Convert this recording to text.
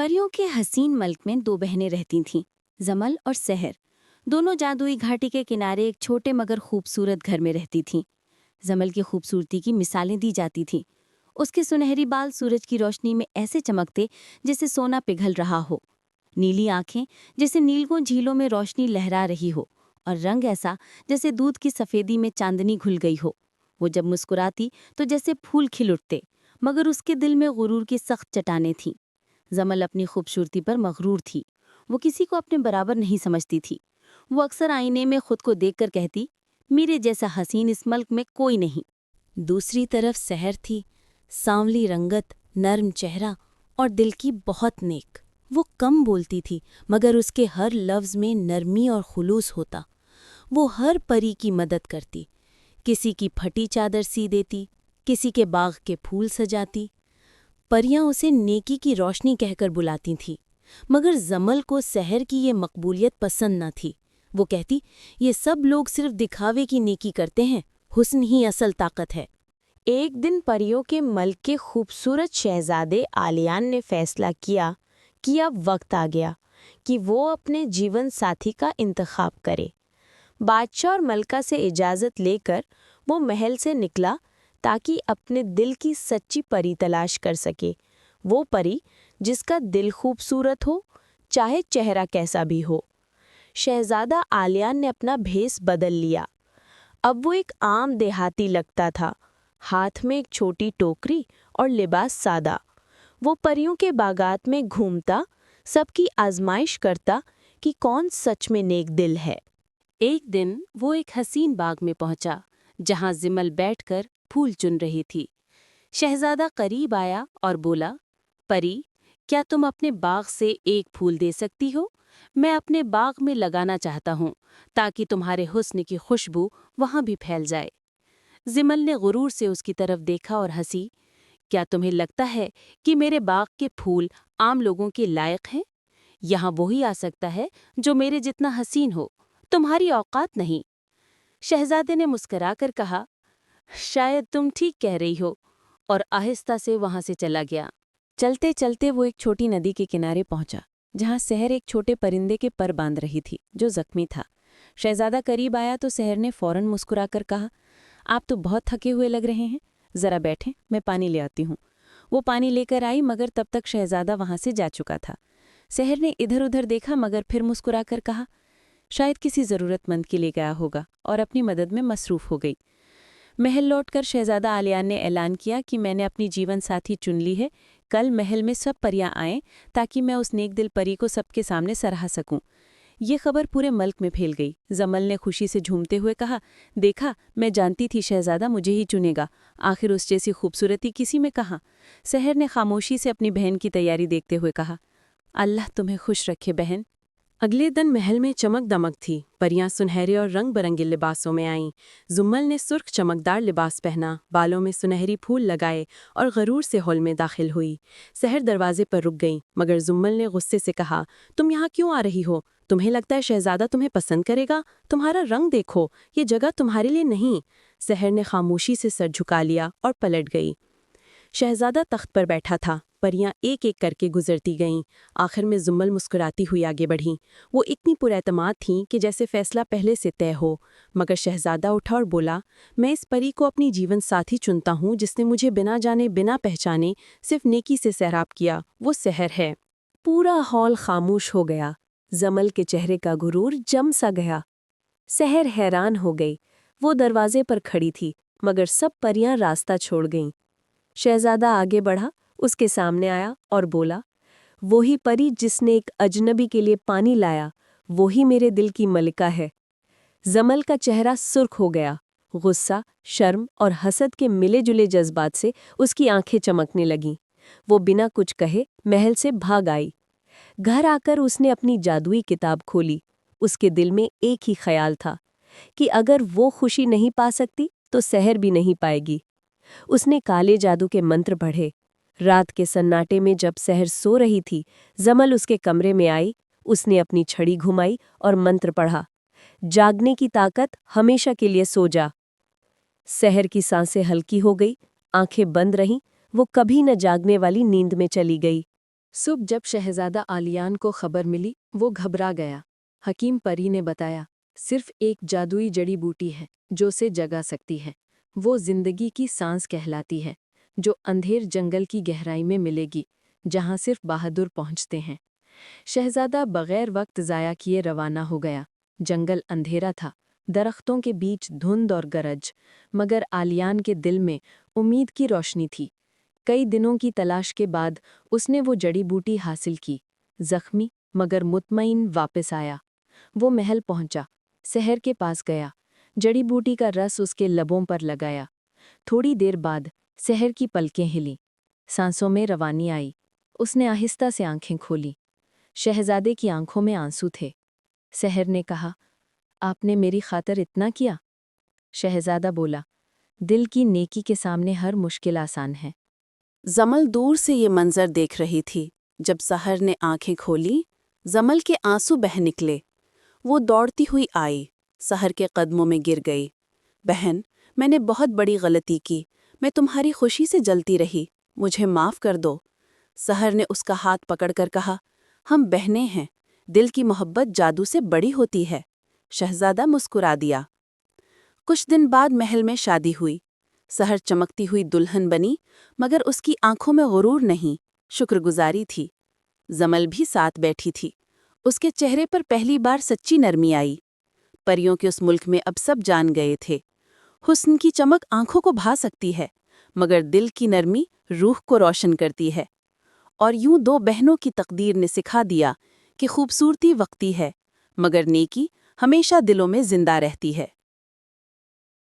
परियों के हसीन मल्क में दो बहनें रहती थीं, जमल और सहर। दोनों जादुई घाटी के किनारे एक छोटे मगर खूबसूरत घर में रहती थीं। जमल की खूबसूरती की मिसालें दी जाती थीं। उसके सुनहरी बाल सूरज की रोशनी में ऐसे चमकते जैसे सोना पिघल रहा हो। नीली आंखें जैसे नीलगों झीलों में रोशनी लहरा रही हो, और रंग ऐसा जैसे दूध की सफेदी में चांदनी घुल गई हो। वो जब मुस्कुराती तो जैसे फूल खिल उठते, मगर उसके दिल में गुरूर की सख्त चट्टानें थीं। जमल अपनी खूबसूरती पर मगरूर थी। वो किसी को अपने बराबर नहीं समझती थी। वो अक्सर आईने में खुद को देखकर कहती, मेरे जैसा हसीन इस मल्क में कोई नहीं। दूसरी तरफ सहर थी, सांवली रंगत, नर्म चेहरा और दिल की बहुत नेक। वो कम बोलती थी, मगर उसके हर लफ्ज़ में नरमी और खुलूस होता। वो हर परी की मदद करती, किसी की फटी चादर सी देती, किसी के बाग के फूल सजाती। परियां उसे नेकी की रोशनी कहकर बुलाती थीं, मगर जमल को सहर की ये मकबूलियत पसंद न थी। वो कहती, ये सब लोग सिर्फ दिखावे की नेकी करते हैं, हुस्न ही असल ताकत है। एक दिन परियों के मल्क के खूबसूरत शहजादे आलियान ने फैसला किया कि अब वक्त आ गया कि वो अपने जीवन साथी का इंतखाब करे। बादशाह और मलका से इजाज़त लेकर वो महल से निकला ताकि अपने दिल की सच्ची परी तलाश कर सके। वो परी जिसका दिल खूबसूरत हो, चाहे चेहरा कैसा भी हो। शहजादा आलियान ने अपना भेस बदल लिया। अब वो एक आम देहाती लगता था, हाथ में एक छोटी टोकरी और लिबास सादा। वो परियों के बागात में घूमता, सबकी आजमाइश करता कि कौन सच में नेक दिल है। एक दिन वो एक हसीन बाग में पहुंचा, जहां जिमल बैठकर फूल चुन रही थी। शहजादा करीब आया और बोला, परी, क्या तुम अपने बाग से एक फूल दे सकती हो? मैं अपने बाग में लगाना चाहता हूँ, ताकि तुम्हारे हुस्न की खुशबू वहां भी फैल जाए। जिमल ने गुरूर से उसकी तरफ देखा और हंसी। क्या तुम्हें लगता है कि मेरे बाग के फूल आम लोगों के लायक हैं? यहाँ वही आ सकता है जो मेरे जितना हसीन हो, तुम्हारी औकात नहीं। शहजादे ने मुस्कुराकर कहा, शायद तुम ठीक कह रही हो, और आहिस्ता से वहां से चला गया। चलते चलते वो एक छोटी नदी के किनारे पहुंचा, जहां सहर एक छोटे परिंदे के पर बांध रही थी, जो जख्मी था। शहजादा करीब आया तो सहर ने फौरन मुस्कुराकर कहा, आप तो बहुत थके हुए लग रहे हैं, जरा बैठें, मैं पानी ले आती हूँ। वो पानी लेकर आई, मगर तब तक शहजादा वहां से जा चुका था। सहर ने इधर उधर देखा, मगर फिर मुस्कुराकर कहा, शायद किसी ज़रूरतमंद के लिए गया होगा, और अपनी मदद में मसरूफ़ हो गई। महल लौटकर शहजादा आलियान ने ऐलान किया कि मैंने अपनी जीवन साथी चुन ली है। कल महल में सब परियां आएं, ताकि मैं उस नेक दिल परी को सबके सामने सराह सकूं। ये खबर पूरे मल्क में फैल गई। जमल ने खुशी से झूमते हुए कहा, देखा, मैं जानती थी शहजादा मुझे ही चुनेगा। आखिर उस जैसी खूबसूरती किसी में कहाँ। सहर ने खामोशी से अपनी बहन की तैयारी देखते हुए कहा, अल्लाह तुम्हें खुश रखे बहन। अगले दिन महल में चमक दमक थी। परियां सुनहरे और रंग बिरंगे लिबासों में आईं। जुम्मल ने सुर्ख चमकदार लिबास पहना, बालों में सुनहरी फूल लगाए और गरूर से हॉल में दाखिल हुई। सहर दरवाजे पर रुक गई, मगर जुम्मल ने गुस्से से कहा, तुम यहाँ क्यों आ रही हो? तुम्हें लगता है शहजादा तुम्हें पसंद करेगा? तुम्हारा रंग देखो, ये जगह तुम्हारे लिए नहीं। सहर ने खामोशी से सर झुका लिया और पलट गई। शहजादा तख्त पर बैठा था। परियां एक एक करके गुजरती गईं। आखिर में जुम्मल मुस्कुराती हुई आगे बढ़ी। वो इतनी पुरएतमाद थीं कि जैसे फैसला पहले से तय हो। मगर शहजादा उठा और बोला, मैं इस परी को अपनी जीवन साथी चुनता हूँ जिसने मुझे बिना जाने बिना पहचाने सिर्फ नेकी से सैराब किया। वो सहर है। पूरा हॉल खामोश हो गया। जमल के चेहरे का गुरूर जम सा गया। सहर हैरान हो गई। वो दरवाजे पर खड़ी थी, मगर सब परियां रास्ता छोड़ गईं। शहजादा आगे बढ़ा, उसके सामने आया और बोला, वही परी जिसने एक अजनबी के लिए पानी लाया, वही मेरे दिल की मलिका है। जमल का चेहरा सुर्ख हो गया। गुस्सा, शर्म और हसद के मिले जुले जज्बात से उसकी आंखें चमकने लगीं। वो बिना कुछ कहे महल से भाग आई। घर आकर उसने अपनी जादुई किताब खोली। उसके दिल में एक ही ख्याल था कि अगर वो खुशी नहीं पा सकती तो सहर भी नहीं पाएगी। उसने काले जादू के मंत्र पढ़े। रात के सन्नाटे में जब सहर सो रही थी, जमल उसके कमरे में आई। उसने अपनी छड़ी घुमाई और मंत्र पढ़ा, जागने की ताकत, हमेशा के लिए सो जा। सहर की सांसें हल्की हो गई, आंखें बंद रहीं। वो कभी न जागने वाली नींद में चली गई। صبح جب شہزادہ آلیان کو خبر ملی وہ گھبرا گیا۔ حکیم پری نے بتایا صرف ایک جادوئی جڑی بوٹی ہے جو اسے جگا سکتی ہے، وہ زندگی کی سانس کہلاتی ہے جو اندھیر جنگل کی گہرائی میں ملے گی جہاں صرف بہادر پہنچتے ہیں۔ شہزادہ بغیر وقت ضائع کیے روانہ ہو گیا۔ جنگل اندھیرا تھا، درختوں کے بیچ دھند اور گرج، مگر آلیان کے دل میں امید کی روشنی تھی۔ کئی دنوں کی تلاش کے بعد اس نے وہ جڑی بوٹی حاصل کی۔ زخمی مگر مطمئن واپس آیا۔ وہ محل پہنچا، سحر کے پاس گیا، جڑی بوٹی کا رس اس کے لبوں پر لگایا۔ تھوڑی دیر بعد سحر کی پلکیں ہلیں، سانسوں میں روانی آئی۔ اس نے آہستہ سے آنکھیں کھولیں۔ شہزادے کی آنکھوں میں آنسو تھے۔ سحر نے کہا، آپ نے میری خاطر اتنا کیا؟ شہزادہ بولا، دل کی نیکی کے سامنے ہر مشکل آسان ہے۔ زمل دور سے یہ منظر دیکھ رہی تھی۔ جب سحر نے آنکھیں کھولی، زمل کے آنسو بہہ نکلے۔ وہ دوڑتی ہوئی آئی، سحر کے قدموں میں گر گئی۔ بہن، میں نے بہت بڑی غلطی کی، میں تمہاری خوشی سے جلتی رہی، مجھے معاف کر دو۔ سحر نے اس کا ہاتھ پکڑ کر کہا، ہم بہنیں ہیں، دل کی محبت جادو سے بڑی ہوتی ہے۔ شہزادہ مسکرا دیا۔ کچھ دن بعد محل میں شادی ہوئی۔ سحر چمکتی ہوئی دلہن بنی، مگر اس کی آنکھوں میں غرور نہیں، شکر گزاری تھی۔ زمل بھی ساتھ بیٹھی تھی، اس کے چہرے پر پہلی بار سچی نرمی آئی۔ پریوں کے اس ملک میں اب سب جان گئے تھے، حسن کی چمک آنکھوں کو بھا سکتی ہے، مگر دل کی نرمی روح کو روشن کرتی ہے۔ اور یوں دو بہنوں کی تقدیر نے سکھا دیا کہ خوبصورتی وقتی ہے، مگر نیکی ہمیشہ دلوں میں زندہ رہتی ہے۔